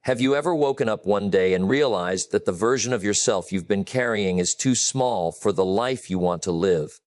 Have you ever woken up one day and realized that the version of yourself you've been carrying is too small for the life you want to live?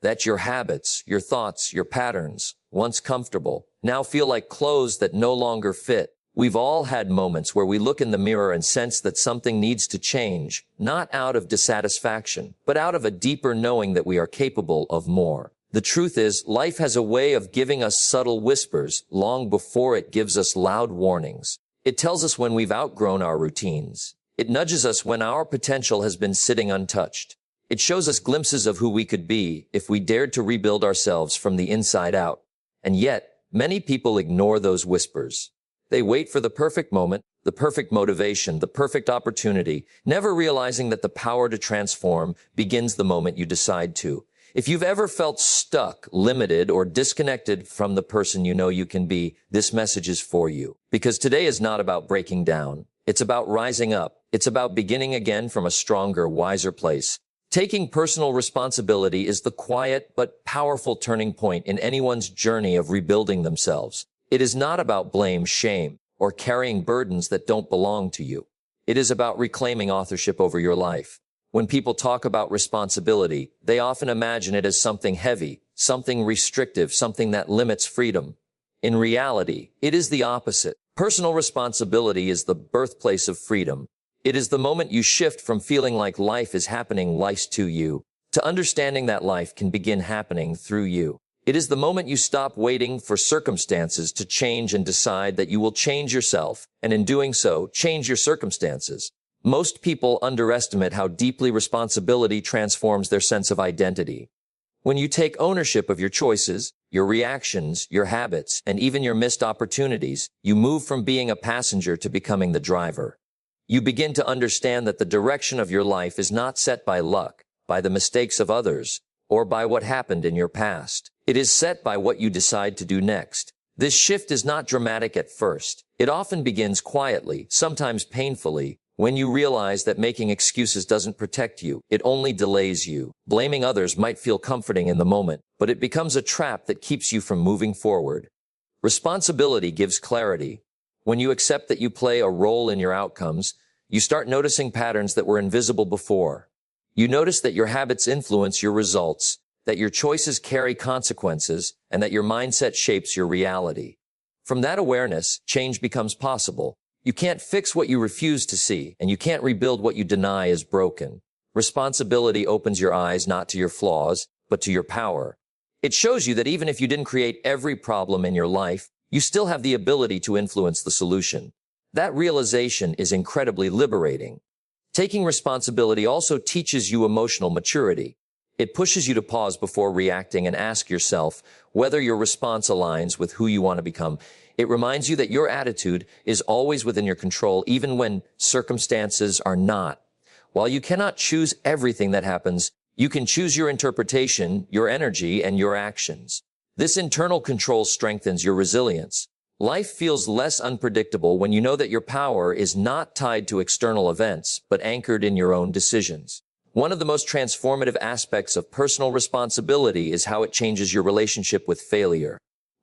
That your habits, your thoughts, your patterns, once comfortable, now feel like clothes that no longer fit. We've all had moments where we look in the mirror and sense that something needs to change, not out of dissatisfaction, but out of a deeper knowing that we are capable of more. The truth is, life has a way of giving us subtle whispers long before it gives us loud warnings. It tells us when we've outgrown our routines. It nudges us when our potential has been sitting untouched. It shows us glimpses of who we could be if we dared to rebuild ourselves from the inside out. And yet, many people ignore those whispers. They wait for the perfect moment, the perfect motivation, the perfect opportunity, never realizing that the power to transform begins the moment you decide to. If you've ever felt stuck, limited, or disconnected from the person you know you can be, this message is for you. Because today is not about breaking down. It's about rising up. It's about beginning again from a stronger, wiser place. Taking personal responsibility is the quiet but powerful turning point in anyone's journey of rebuilding themselves. It is not about blame, shame, or carrying burdens that don't belong to you. It is about reclaiming authorship over your life. When people talk about responsibility, they often imagine it as something heavy, something restrictive, something that limits freedom. In reality, it is the opposite. Personal responsibility is the birthplace of freedom. It is the moment you shift from feeling like life is happening to you, to understanding that life can begin happening through you. It is the moment you stop waiting for circumstances to change and decide that you will change yourself, and in doing so, change your circumstances. Most people underestimate how deeply responsibility transforms their sense of identity. When you take ownership of your choices, your reactions, your habits, and even your missed opportunities, you move from being a passenger to becoming the driver. You begin to understand that the direction of your life is not set by luck, by the mistakes of others, or by what happened in your past. It is set by what you decide to do next. This shift is not dramatic at first. It often begins quietly, sometimes painfully, when you realize that making excuses doesn't protect you, it only delays you. Blaming others might feel comforting in the moment, but it becomes a trap that keeps you from moving forward. Responsibility gives clarity. When you accept that you play a role in your outcomes, you start noticing patterns that were invisible before. You notice that your habits influence your results, that your choices carry consequences, and that your mindset shapes your reality. From that awareness, change becomes possible. You can't fix what you refuse to see, and you can't rebuild what you deny is broken. Responsibility opens your eyes not to your flaws, but to your power. It shows you that even if you didn't create every problem in your life, you still have the ability to influence the solution. That realization is incredibly liberating. Taking responsibility also teaches you emotional maturity. It pushes you to pause before reacting and ask yourself whether your response aligns with who you want to become. It reminds you that your attitude is always within your control, even when circumstances are not. While you cannot choose everything that happens, you can choose your interpretation, your energy, and your actions. This internal control strengthens your resilience. Life feels less unpredictable when you know that your power is not tied to external events, but anchored in your own decisions. One of the most transformative aspects of personal responsibility is how it changes your relationship with failure.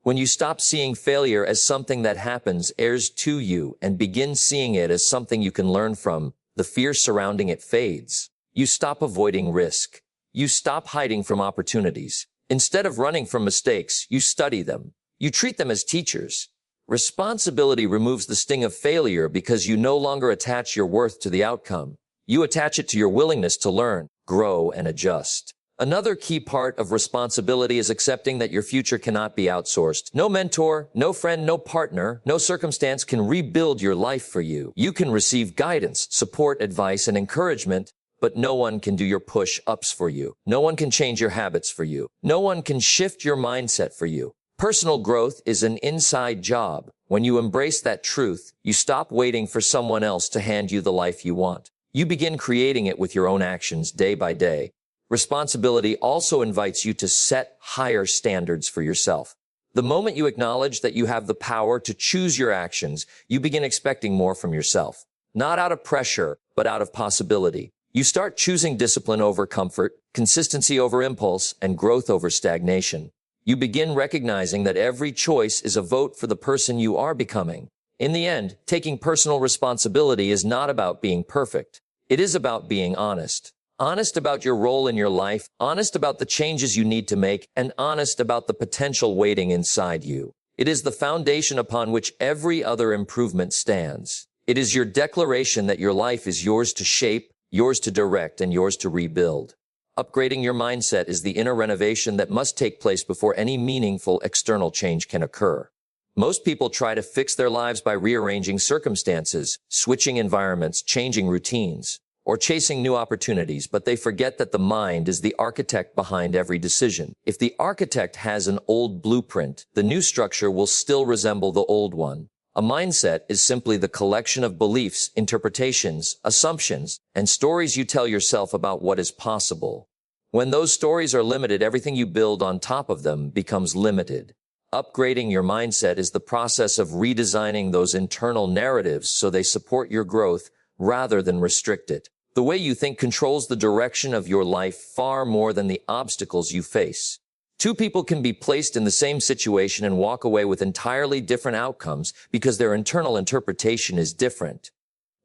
When you stop seeing failure as something that happens, heirs to you, and begin seeing it as something you can learn from, the fear surrounding it fades. You stop avoiding risk. You stop hiding from opportunities. Instead of running from mistakes, you study them. You treat them as teachers. Responsibility removes the sting of failure because you no longer attach your worth to the outcome. You attach it to your willingness to learn, grow, and adjust. Another key part of responsibility is accepting that your future cannot be outsourced. No mentor, no friend, no partner, no circumstance can rebuild your life for you. You can receive guidance, support, advice, and encouragement, but no one can do your push-ups for you. No one can change your habits for you. No one can shift your mindset for you. Personal growth is an inside job. When you embrace that truth, you stop waiting for someone else to hand you the life you want. You begin creating it with your own actions day by day. Responsibility also invites you to set higher standards for yourself. The moment you acknowledge that you have the power to choose your actions, you begin expecting more from yourself. Not out of pressure, but out of possibility. You start choosing discipline over comfort, consistency over impulse, and growth over stagnation. You begin recognizing that every choice is a vote for the person you are becoming. In the end, taking personal responsibility is not about being perfect. It is about being honest. Honest about your role in your life, honest about the changes you need to make, and honest about the potential waiting inside you. It is the foundation upon which every other improvement stands. It is your declaration that your life is yours to shape, yours to direct, and yours to rebuild. Upgrading your mindset is the inner renovation that must take place before any meaningful external change can occur. Most people try to fix their lives by rearranging circumstances, switching environments, changing routines, or chasing new opportunities, but they forget that the mind is the architect behind every decision. If the architect has an old blueprint, the new structure will still resemble the old one. A mindset is simply the collection of beliefs, interpretations, assumptions, and stories you tell yourself about what is possible. When those stories are limited, everything you build on top of them becomes limited. Upgrading your mindset is the process of redesigning those internal narratives so they support your growth rather than restrict it. The way you think controls the direction of your life far more than the obstacles you face. Two people can be placed in the same situation and walk away with entirely different outcomes because their internal interpretation is different.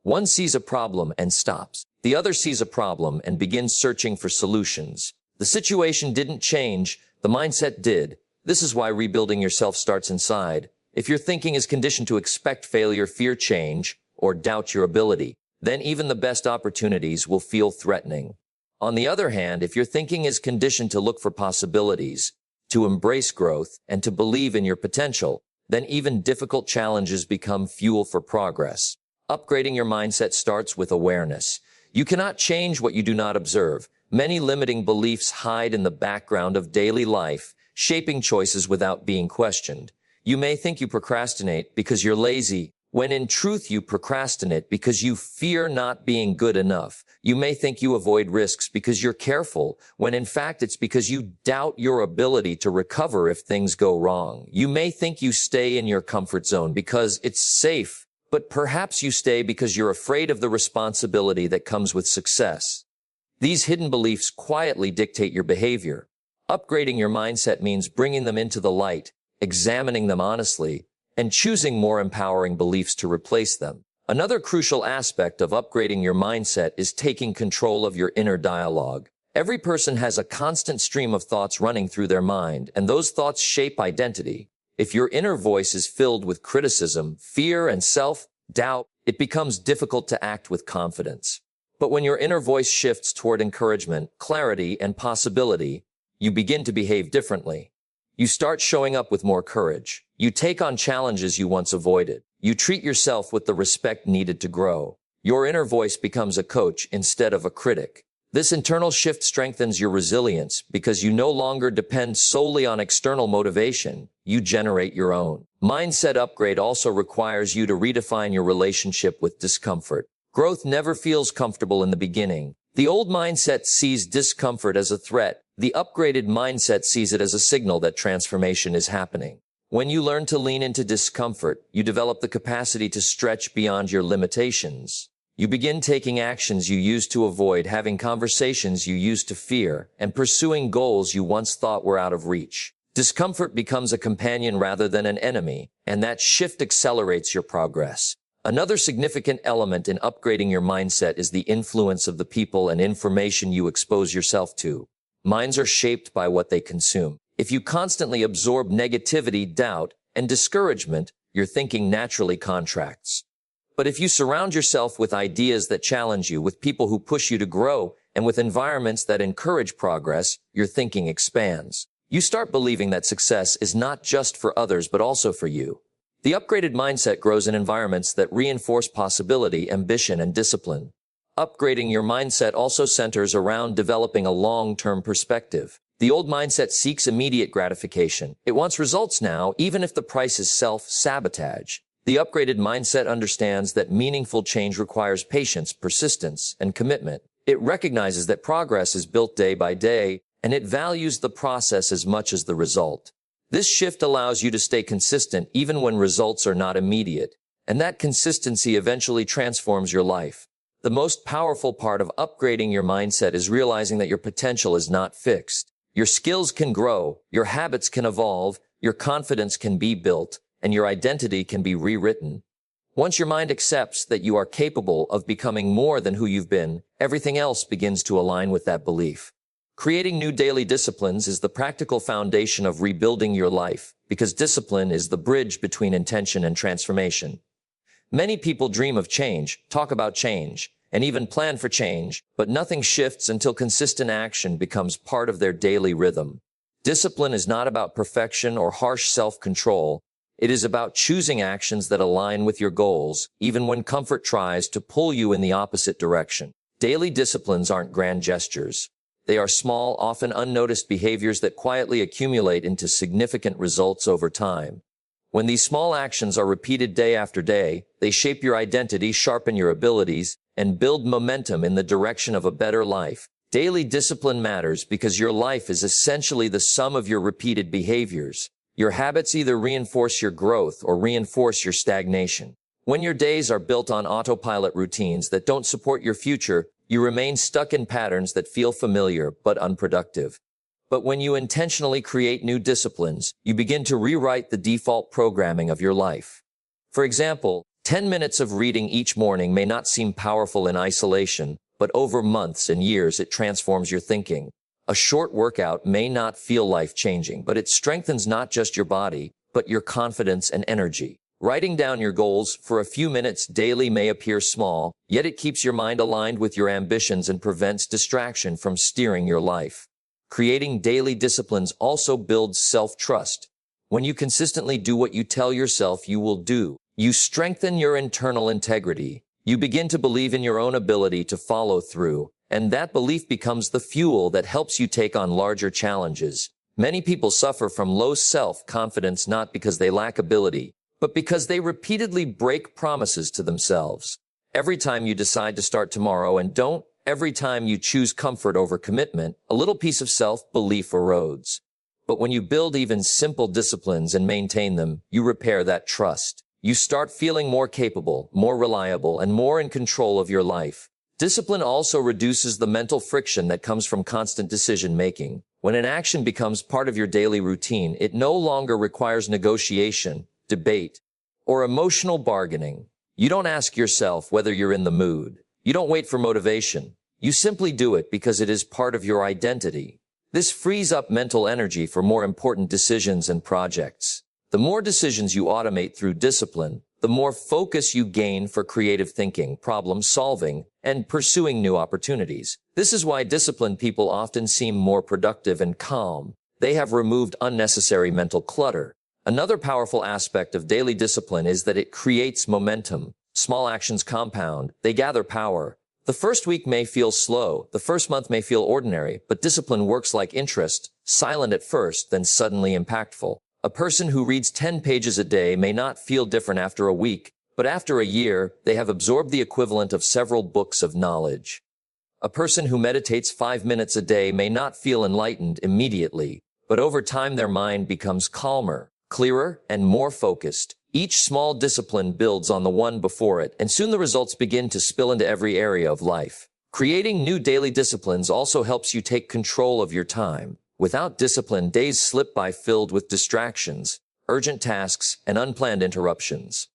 One sees a problem and stops. The other sees a problem and begins searching for solutions. The situation didn't change, the mindset did. This is why rebuilding yourself starts inside. If your thinking is conditioned to expect failure, fear change, or doubt your ability, then even the best opportunities will feel threatening. On the other hand, if your thinking is conditioned to look for possibilities, to embrace growth, and to believe in your potential, then even difficult challenges become fuel for progress. Upgrading your mindset starts with awareness. You cannot change what you do not observe. Many limiting beliefs hide in the background of daily life, shaping choices without being questioned. You may think you procrastinate because you're lazy, when in truth you procrastinate because you fear not being good enough. You may think you avoid risks because you're careful, when in fact it's because you doubt your ability to recover if things go wrong. You may think you stay in your comfort zone because it's safe, but perhaps you stay because you're afraid of the responsibility that comes with success. These hidden beliefs quietly dictate your behavior. Upgrading your mindset means bringing them into the light, examining them honestly, and choosing more empowering beliefs to replace them. Another crucial aspect of upgrading your mindset is taking control of your inner dialogue. Every person has a constant stream of thoughts running through their mind, and those thoughts shape identity. If your inner voice is filled with criticism, fear, and self-doubt, it becomes difficult to act with confidence. But when your inner voice shifts toward encouragement, clarity, and possibility, you begin to behave differently. You start showing up with more courage. You take on challenges you once avoided. You treat yourself with the respect needed to grow. Your inner voice becomes a coach instead of a critic. This internal shift strengthens your resilience because you no longer depend solely on external motivation. You generate your own. Mindset upgrade also requires you to redefine your relationship with discomfort. Growth never feels comfortable in the beginning. The old mindset sees discomfort as a threat. The upgraded mindset sees it as a signal that transformation is happening. When you learn to lean into discomfort, you develop the capacity to stretch beyond your limitations. You begin taking actions you used to avoid, having conversations you used to fear, and pursuing goals you once thought were out of reach. Discomfort becomes a companion rather than an enemy, and that shift accelerates your progress. Another significant element in upgrading your mindset is the influence of the people and information you expose yourself to. Minds are shaped by what they consume. If you constantly absorb negativity, doubt, and discouragement, your thinking naturally contracts. But if you surround yourself with ideas that challenge you, with people who push you to grow, and with environments that encourage progress, your thinking expands. You start believing that success is not just for others, but also for you. The upgraded mindset grows in environments that reinforce possibility, ambition, and discipline. Upgrading your mindset also centers around developing a long-term perspective. The old mindset seeks immediate gratification. It wants results now, even if the price is self-sabotage. The upgraded mindset understands that meaningful change requires patience, persistence, and commitment. It recognizes that progress is built day by day, and it values the process as much as the result. This shift allows you to stay consistent even when results are not immediate, and that consistency eventually transforms your life. The most powerful part of upgrading your mindset is realizing that your potential is not fixed. Your skills can grow, your habits can evolve, your confidence can be built, and your identity can be rewritten. Once your mind accepts that you are capable of becoming more than who you've been, everything else begins to align with that belief. Creating new daily disciplines is the practical foundation of rebuilding your life, because discipline is the bridge between intention and transformation. Many people dream of change, talk about change, and even plan for change, but nothing shifts until consistent action becomes part of their daily rhythm. Discipline is not about perfection or harsh self-control. It is about choosing actions that align with your goals, even when comfort tries to pull you in the opposite direction. Daily disciplines aren't grand gestures. They are small, often unnoticed behaviors that quietly accumulate into significant results over time. When these small actions are repeated day after day, they shape your identity, sharpen your abilities, and build momentum in the direction of a better life. Daily discipline matters because your life is essentially the sum of your repeated behaviors. Your habits either reinforce your growth or reinforce your stagnation. When your days are built on autopilot routines that don't support your future, you remain stuck in patterns that feel familiar but unproductive. But when you intentionally create new disciplines, you begin to rewrite the default programming of your life. For example, 10 minutes of reading each morning may not seem powerful in isolation, but over months and years it transforms your thinking. A short workout may not feel life-changing, but it strengthens not just your body, but your confidence and energy. Writing down your goals for a few minutes daily may appear small, yet it keeps your mind aligned with your ambitions and prevents distraction from steering your life. Creating daily disciplines also builds self-trust. When you consistently do what you tell yourself you will do, you strengthen your internal integrity. You begin to believe in your own ability to follow through, and that belief becomes the fuel that helps you take on larger challenges. Many people suffer from low self-confidence not because they lack ability, but because they repeatedly break promises to themselves. Every time you decide to start tomorrow and don't, every time you choose comfort over commitment, a little piece of self-belief erodes. But when you build even simple disciplines and maintain them, you repair that trust. You start feeling more capable, more reliable, and more in control of your life. Discipline also reduces the mental friction that comes from constant decision-making. When an action becomes part of your daily routine, it no longer requires negotiation, debate, or emotional bargaining. You don't ask yourself whether you're in the mood. You don't wait for motivation. You simply do it because it is part of your identity. This frees up mental energy for more important decisions and projects. The more decisions you automate through discipline, the more focus you gain for creative thinking, problem solving, and pursuing new opportunities. This is why disciplined people often seem more productive and calm. They have removed unnecessary mental clutter. Another powerful aspect of daily discipline is that it creates momentum. Small actions compound. They gather power. The first week may feel slow. The first month may feel ordinary, but discipline works like interest, silent at first, then suddenly impactful. A person who reads 10 pages a day may not feel different after a week, but after a year, they have absorbed the equivalent of several books of knowledge. A person who meditates 5 minutes a day may not feel enlightened immediately, but over time their mind becomes calmer, clearer, and more focused. Each small discipline builds on the one before it, and soon the results begin to spill into every area of life. Creating new daily disciplines also helps you take control of your time. Without discipline, days slip by filled with distractions, urgent tasks, and unplanned interruptions.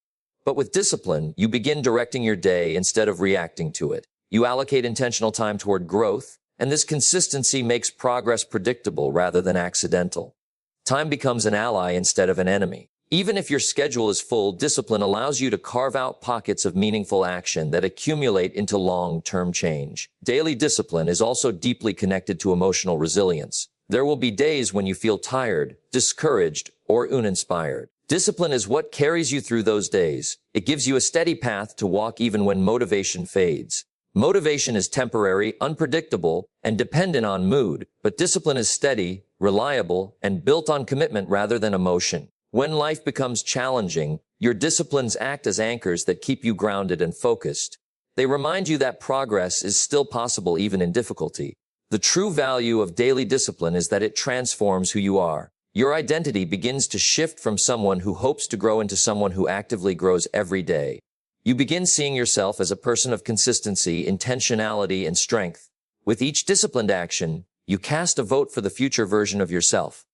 But with discipline, you begin directing your day instead of reacting to it. You allocate intentional time toward growth, and this consistency makes progress predictable rather than accidental. Time becomes an ally instead of an enemy. Even if your schedule is full, discipline allows you to carve out pockets of meaningful action that accumulate into long-term change. Daily discipline is also deeply connected to emotional resilience. There will be days when you feel tired, discouraged, or uninspired. Discipline is what carries you through those days. It gives you a steady path to walk even when motivation fades. Motivation is temporary, unpredictable, and dependent on mood, but discipline is steady, reliable, and built on commitment rather than emotion. When life becomes challenging, your disciplines act as anchors that keep you grounded and focused. They remind you that progress is still possible even in difficulty. The true value of daily discipline is that it transforms who you are. Your identity begins to shift from someone who hopes to grow into someone who actively grows every day. You begin seeing yourself as a person of consistency, intentionality, and strength. With each disciplined action, you cast a vote for the future version of yourself.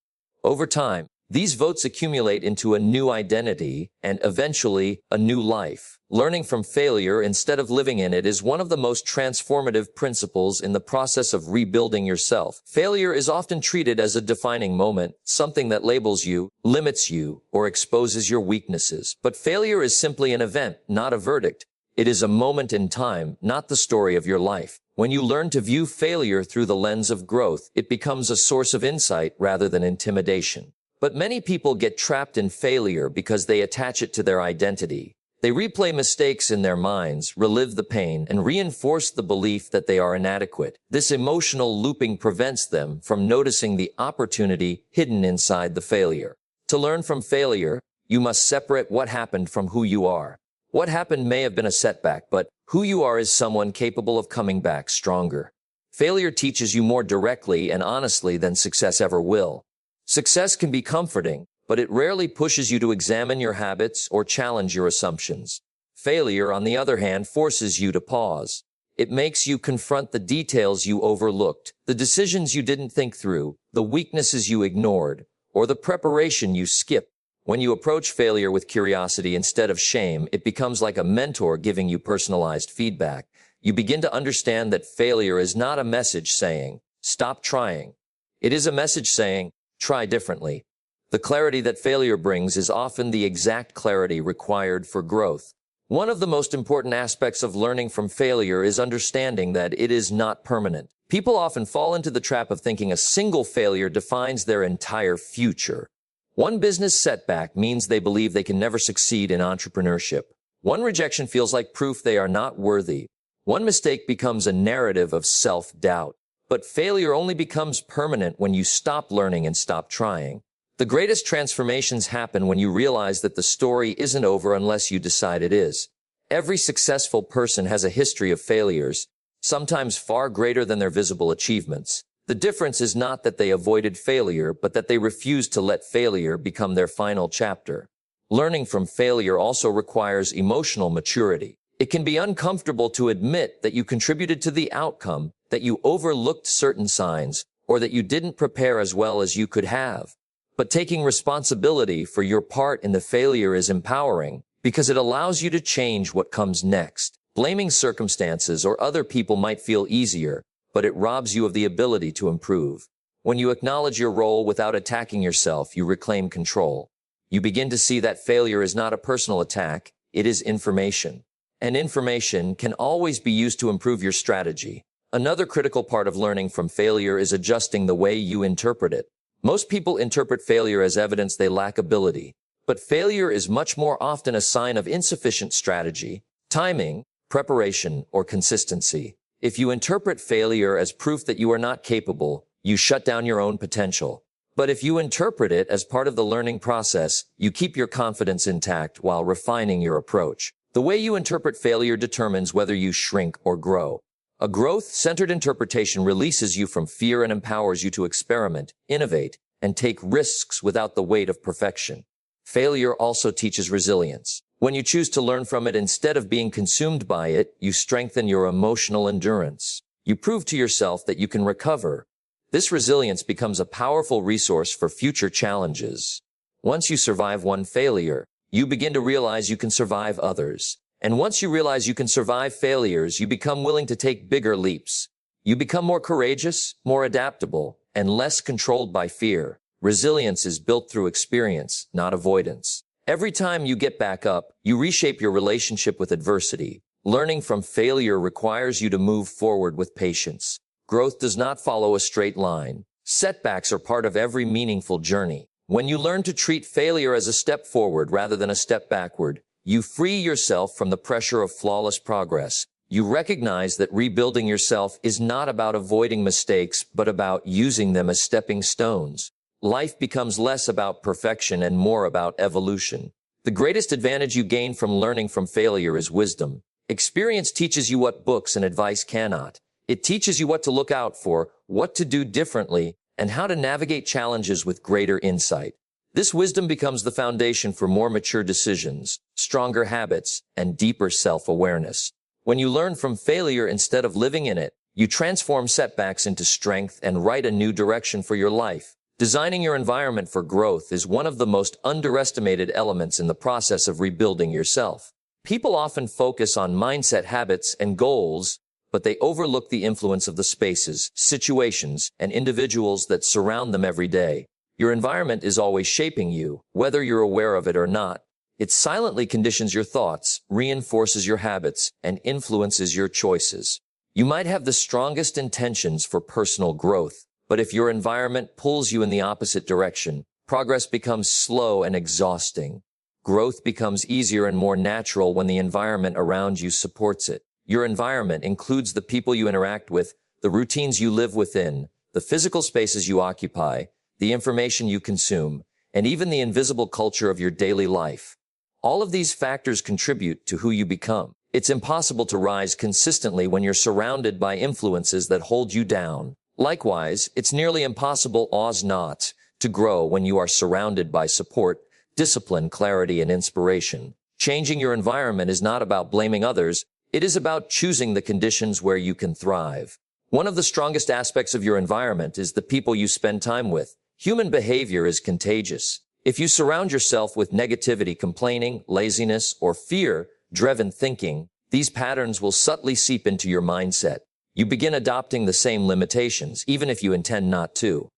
Over time, These votes accumulate into a new identity and eventually a new life. Learning from failure instead of living in it is one of the most transformative principles in the process of rebuilding yourself. Failure is often treated as a defining moment, something that labels you, limits you, or exposes your weaknesses. But failure is simply an event, not a verdict. It is a moment in time, not the story of your life. When you learn to view failure through the lens of growth, it becomes a source of insight rather than intimidation. But many people get trapped in failure because they attach it to their identity. They replay mistakes in their minds, relive the pain, and reinforce the belief that they are inadequate. This emotional looping prevents them from noticing the opportunity hidden inside the failure. To learn from failure, you must separate what happened from who you are. What happened may have been a setback, but who you are is someone capable of coming back stronger. Failure teaches you more directly and honestly than success ever will. Success can be comforting, but it rarely pushes you to examine your habits or challenge your assumptions. Failure, on the other hand, forces you to pause. It makes you confront the details you overlooked, the decisions you didn't think through, the weaknesses you ignored, or the preparation you skipped. When you approach failure with curiosity instead of shame, it becomes like a mentor giving you personalized feedback. You begin to understand that failure is not a message saying, "Stop trying." It is a message saying, "Try differently." The clarity that failure brings is often the exact clarity required for growth. One of the most important aspects of learning from failure is understanding that it is not permanent. People often fall into the trap of thinking a single failure defines their entire future. One business setback means they believe they can never succeed in entrepreneurship. One rejection feels like proof they are not worthy. One mistake becomes a narrative of self-doubt. But failure only becomes permanent when you stop learning and stop trying. The greatest transformations happen when you realize that the story isn't over unless you decide it is. Every successful person has a history of failures, sometimes far greater than their visible achievements. The difference is not that they avoided failure, but that they refused to let failure become their final chapter. Learning from failure also requires emotional maturity. It can be uncomfortable to admit that you contributed to the outcome, that you overlooked certain signs, or that you didn't prepare as well as you could have. But taking responsibility for your part in the failure is empowering because it allows you to change what comes next. Blaming circumstances or other people might feel easier, but it robs you of the ability to improve. When you acknowledge your role without attacking yourself, you reclaim control. You begin to see that failure is not a personal attack, it is information. And information can always be used to improve your strategy. Another critical part of learning from failure is adjusting the way you interpret it. Most people interpret failure as evidence they lack ability, but failure is much more often a sign of insufficient strategy, timing, preparation, or consistency. If you interpret failure as proof that you are not capable, you shut down your own potential. But if you interpret it as part of the learning process, you keep your confidence intact while refining your approach. The way you interpret failure determines whether you shrink or grow. A growth-centered interpretation releases you from fear and empowers you to experiment, innovate, and take risks without the weight of perfection. Failure also teaches resilience. When you choose to learn from it instead of being consumed by it, you strengthen your emotional endurance. You prove to yourself that you can recover. This resilience becomes a powerful resource for future challenges. Once you survive one failure, you begin to realize you can survive others. And once you realize you can survive failures, you become willing to take bigger leaps. You become more courageous, more adaptable, and less controlled by fear. Resilience is built through experience, not avoidance. Every time you get back up, you reshape your relationship with adversity. Learning from failure requires you to move forward with patience. Growth does not follow a straight line. Setbacks are part of every meaningful journey. When you learn to treat failure as a step forward rather than a step backward, you free yourself from the pressure of flawless progress. You recognize that rebuilding yourself is not about avoiding mistakes, but about using them as stepping stones. Life becomes less about perfection and more about evolution. The greatest advantage you gain from learning from failure is wisdom. Experience teaches you what books and advice cannot. It teaches you what to look out for, what to do differently, and how to navigate challenges with greater insight. This wisdom becomes the foundation for more mature decisions, stronger habits, and deeper self-awareness. When you learn from failure instead of living in it, you transform setbacks into strength and write a new direction for your life. Designing your environment for growth is one of the most underestimated elements in the process of rebuilding yourself. People often focus on mindset, habits, and goals, but they overlook the influence of the spaces, situations, and individuals that surround them every day. Your environment is always shaping you, whether you're aware of it or not. It silently conditions your thoughts, reinforces your habits, and influences your choices. You might have the strongest intentions for personal growth, but if your environment pulls you in the opposite direction, progress becomes slow and exhausting. Growth becomes easier and more natural when the environment around you supports it. Your environment includes the people you interact with, the routines you live within, the physical spaces you occupy, the information you consume, and even the invisible culture of your daily life. All of these factors contribute to who you become. It's impossible to rise consistently when you're surrounded by influences that hold you down. Likewise, it's nearly impossible to grow when you are surrounded by support, discipline, clarity, and inspiration. Changing your environment is not about blaming others. It is about choosing the conditions where you can thrive. One of the strongest aspects of your environment is the people you spend time with. Human behavior is contagious. If you surround yourself with negativity, complaining, laziness, or fear-driven thinking, these patterns will subtly seep into your mindset. You begin adopting the same limitations, even if you intend not to.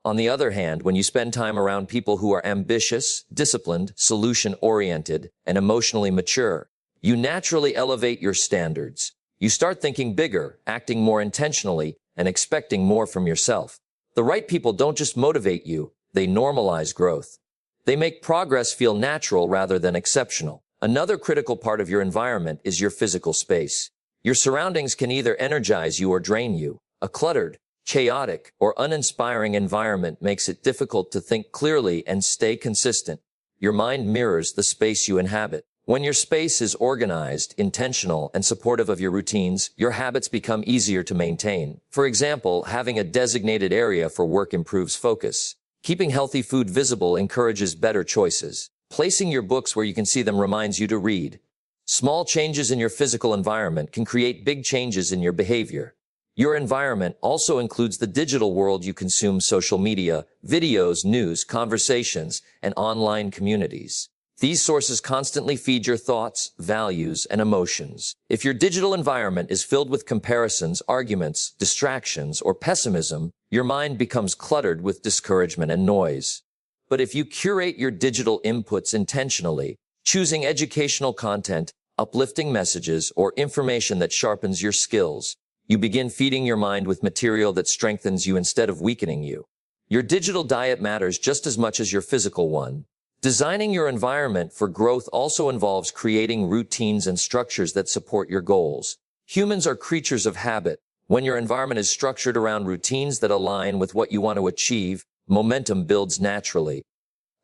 On the other hand, when you spend time around people who are ambitious, disciplined, solution-oriented, and emotionally mature, you naturally elevate your standards. You start thinking bigger, acting more intentionally, and expecting more from yourself. The right people don't just motivate you, they normalize growth. They make progress feel natural rather than exceptional. Another critical part of your environment is your physical space. Your surroundings can either energize you or drain you. A cluttered, chaotic, or uninspiring environment makes it difficult to think clearly and stay consistent. Your mind mirrors the space you inhabit. When your space is organized, intentional, and supportive of your routines, your habits become easier to maintain. For example, having a designated area for work improves focus. Keeping healthy food visible encourages better choices. Placing your books where you can see them reminds you to read. Small changes in your physical environment can create big changes in your behavior. Your environment also includes the digital world you consume: social media, videos, news, conversations, and online communities. These sources constantly feed your thoughts, values, and emotions. If your digital environment is filled with comparisons, arguments, distractions, or pessimism, your mind becomes cluttered with discouragement and noise. But if you curate your digital inputs intentionally, choosing educational content, uplifting messages, or information that sharpens your skills, you begin feeding your mind with material that strengthens you instead of weakening you. Your digital diet matters just as much as your physical one. Designing your environment for growth also involves creating routines and structures that support your goals. Humans are creatures of habit. When your environment is structured around routines that align with what you want to achieve, momentum builds naturally.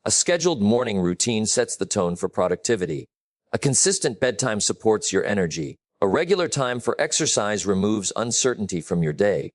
A scheduled morning routine sets the tone for productivity. A consistent bedtime supports your energy. A regular time for exercise removes uncertainty from your day.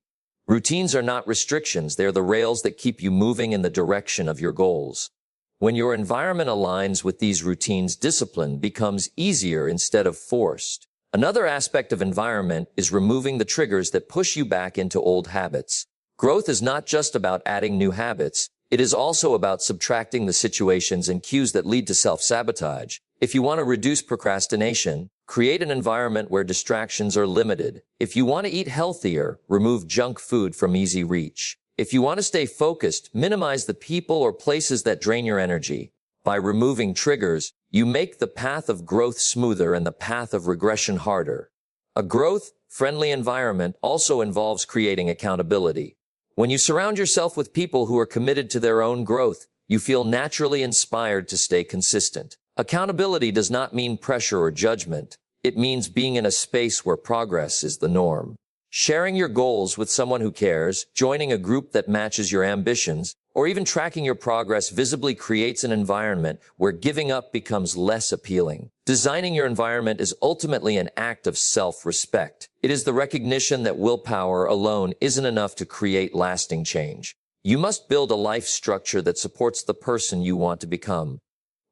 Routines are not restrictions, they're the rails that keep you moving in the direction of your goals. When your environment aligns with these routines, discipline becomes easier instead of forced. Another aspect of environment is removing the triggers that push you back into old habits. Growth is not just about adding new habits. It is also about subtracting the situations and cues that lead to self-sabotage. If you want to reduce procrastination, create an environment where distractions are limited. If you want to eat healthier, remove junk food from easy reach. If you want to stay focused, minimize the people or places that drain your energy. By removing triggers, you make the path of growth smoother and the path of regression harder. A growth-friendly environment also involves creating accountability. When you surround yourself with people who are committed to their own growth, you feel naturally inspired to stay consistent. Accountability does not mean pressure or judgment. It means being in a space where progress is the norm. Sharing your goals with someone who cares, joining a group that matches your ambitions, or even tracking your progress visibly creates an environment where giving up becomes less appealing. Designing your environment is ultimately an act of self-respect. It is the recognition that willpower alone isn't enough to create lasting change. You must build a life structure that supports the person you want to become.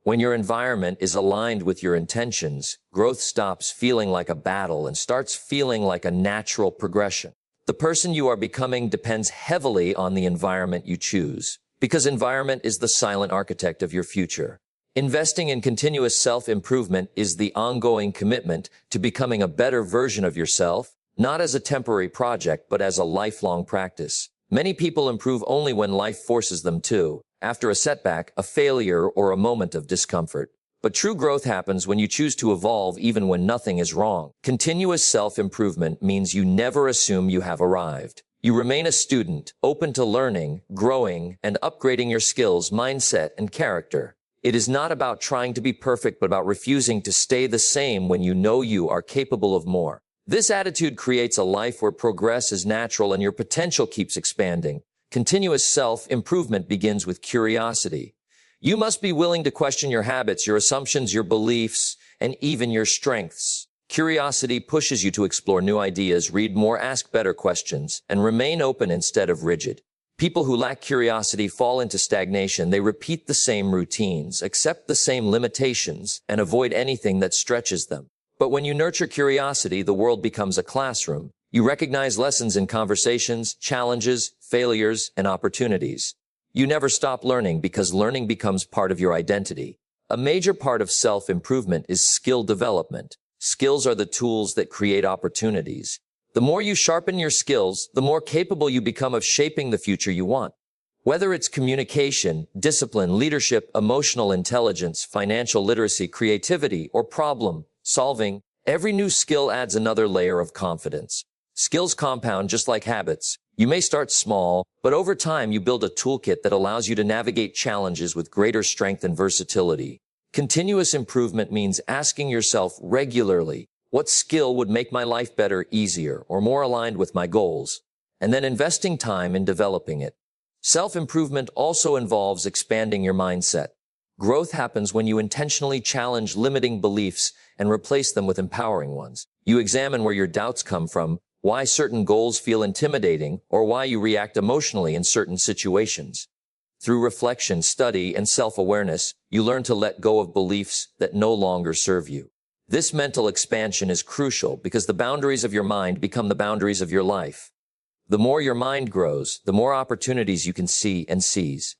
When your environment is aligned with your intentions, growth stops feeling like a battle and starts feeling like a natural progression. The person you are becoming depends heavily on the environment you choose. Because environment is the silent architect of your future. Investing in continuous self-improvement is the ongoing commitment to becoming a better version of yourself, not as a temporary project, but as a lifelong practice. Many people improve only when life forces them to, after a setback, a failure, or a moment of discomfort. But true growth happens when you choose to evolve even when nothing is wrong. Continuous self-improvement means you never assume you have arrived. You remain a student, open to learning, growing, and upgrading your skills, mindset, and character. It is not about trying to be perfect, but about refusing to stay the same when you know you are capable of more. This attitude creates a life where progress is natural and your potential keeps expanding. Continuous self-improvement begins with curiosity. You must be willing to question your habits, your assumptions, your beliefs, and even your strengths. Curiosity pushes you to explore new ideas, read more, ask better questions, and remain open instead of rigid. People who lack curiosity fall into stagnation. They repeat the same routines, accept the same limitations, and avoid anything that stretches them. But when you nurture curiosity, the world becomes a classroom. You recognize lessons in conversations, challenges, failures, and opportunities. You never stop learning because learning becomes part of your identity. A major part of self-improvement is skill development. Skills are the tools that create opportunities. The more you sharpen your skills, the more capable you become of shaping the future you want. Whether it's communication, discipline, leadership, emotional intelligence, financial literacy, creativity, or problem solving, every new skill adds another layer of confidence. Skills compound just like habits. You may start small, but over time you build a toolkit that allows you to navigate challenges with greater strength and versatility. Continuous improvement means asking yourself regularly, what skill would make my life better, easier, or more aligned with my goals? And then investing time in developing it. Self-improvement also involves expanding your mindset. Growth happens when you intentionally challenge limiting beliefs and replace them with empowering ones. You examine where your doubts come from, why certain goals feel intimidating, or why you react emotionally in certain situations. Through reflection, study, and self-awareness, you learn to let go of beliefs that no longer serve you. This mental expansion is crucial because the boundaries of your mind become the boundaries of your life. The more your mind grows, the more opportunities you can see and seize.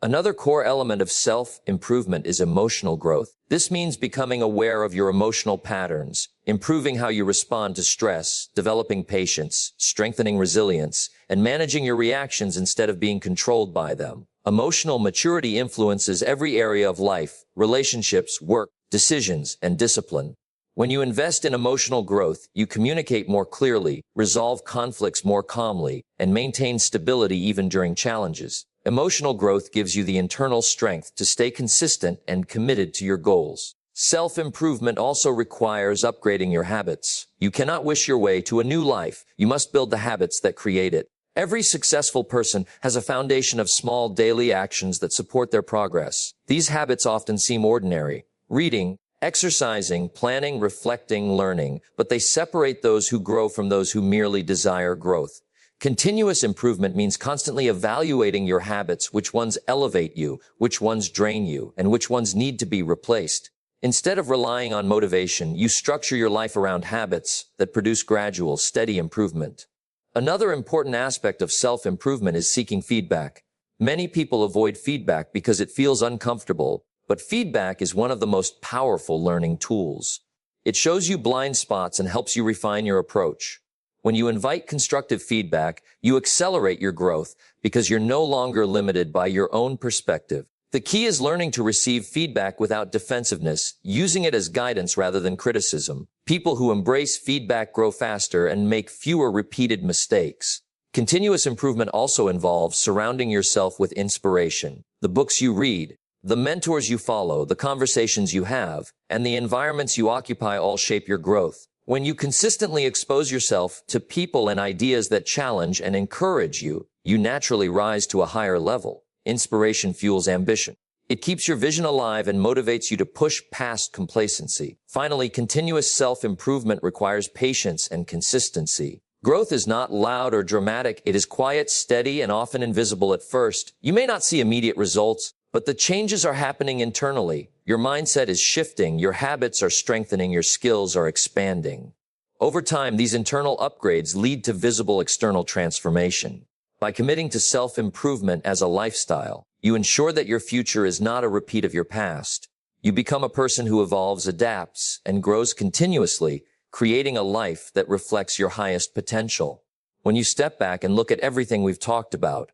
Another core element of self-improvement is emotional growth. This means becoming aware of your emotional patterns, improving how you respond to stress, developing patience, strengthening resilience, and managing your reactions instead of being controlled by them. Emotional maturity influences every area of life, relationships, work, decisions, and discipline. When you invest in emotional growth, you communicate more clearly, resolve conflicts more calmly, and maintain stability even during challenges. Emotional growth gives you the internal strength to stay consistent and committed to your goals. Self-improvement also requires upgrading your habits. You cannot wish your way to a new life. You must build the habits that create it. Every successful person has a foundation of small daily actions that support their progress. These habits often seem ordinary. Reading, exercising, planning, reflecting, learning, but they separate those who grow from those who merely desire growth. Continuous improvement means constantly evaluating your habits, which ones elevate you, which ones drain you, and which ones need to be replaced. Instead of relying on motivation, you structure your life around habits that produce gradual, steady improvement. Another important aspect of self-improvement is seeking feedback. Many people avoid feedback because it feels uncomfortable, but feedback is one of the most powerful learning tools. It shows you blind spots and helps you refine your approach. When you invite constructive feedback, you accelerate your growth because you're no longer limited by your own perspective. The key is learning to receive feedback without defensiveness, using it as guidance rather than criticism. People who embrace feedback grow faster and make fewer repeated mistakes. Continuous improvement also involves surrounding yourself with inspiration. The books you read, the mentors you follow, the conversations you have, and the environments you occupy all shape your growth. When you consistently expose yourself to people and ideas that challenge and encourage you, you naturally rise to a higher level. Inspiration fuels ambition. It keeps your vision alive and motivates you to push past complacency. Finally, continuous self-improvement requires patience and consistency. Growth is not loud or dramatic. It is quiet, steady, and often invisible at first. You may not see immediate results, but the changes are happening internally. Your mindset is shifting, your habits are strengthening, your skills are expanding. Over time, these internal upgrades lead to visible external transformation. By committing to self-improvement as a lifestyle, you ensure that your future is not a repeat of your past. You become a person who evolves, adapts, and grows continuously, creating a life that reflects your highest potential. When you step back and look at everything we've talked about,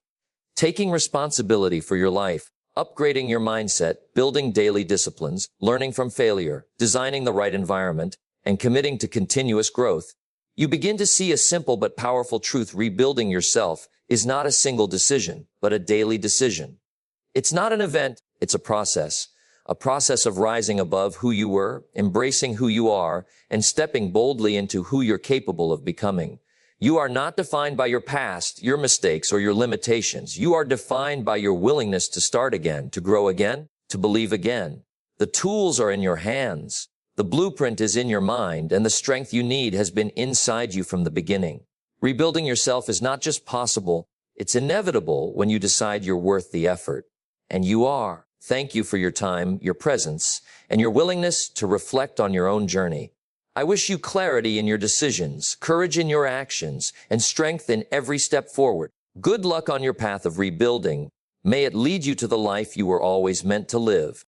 taking responsibility for your life, upgrading your mindset, building daily disciplines, learning from failure, designing the right environment, and committing to continuous growth, you begin to see a simple but powerful truth: rebuilding yourself is not a single decision, but a daily decision. It's not an event, it's a process of rising above who you were, embracing who you are, and stepping boldly into who you're capable of becoming. You are not defined by your past, your mistakes, or your limitations. You are defined by your willingness to start again, to grow again, to believe again. The tools are in your hands. The blueprint is in your mind, and the strength you need has been inside you from the beginning. Rebuilding yourself is not just possible, it's inevitable when you decide you're worth the effort. And you are. Thank you for your time, your presence, and your willingness to reflect on your own journey. I wish you clarity in your decisions, courage in your actions, and strength in every step forward. Good luck on your path of rebuilding. May it lead you to the life you were always meant to live.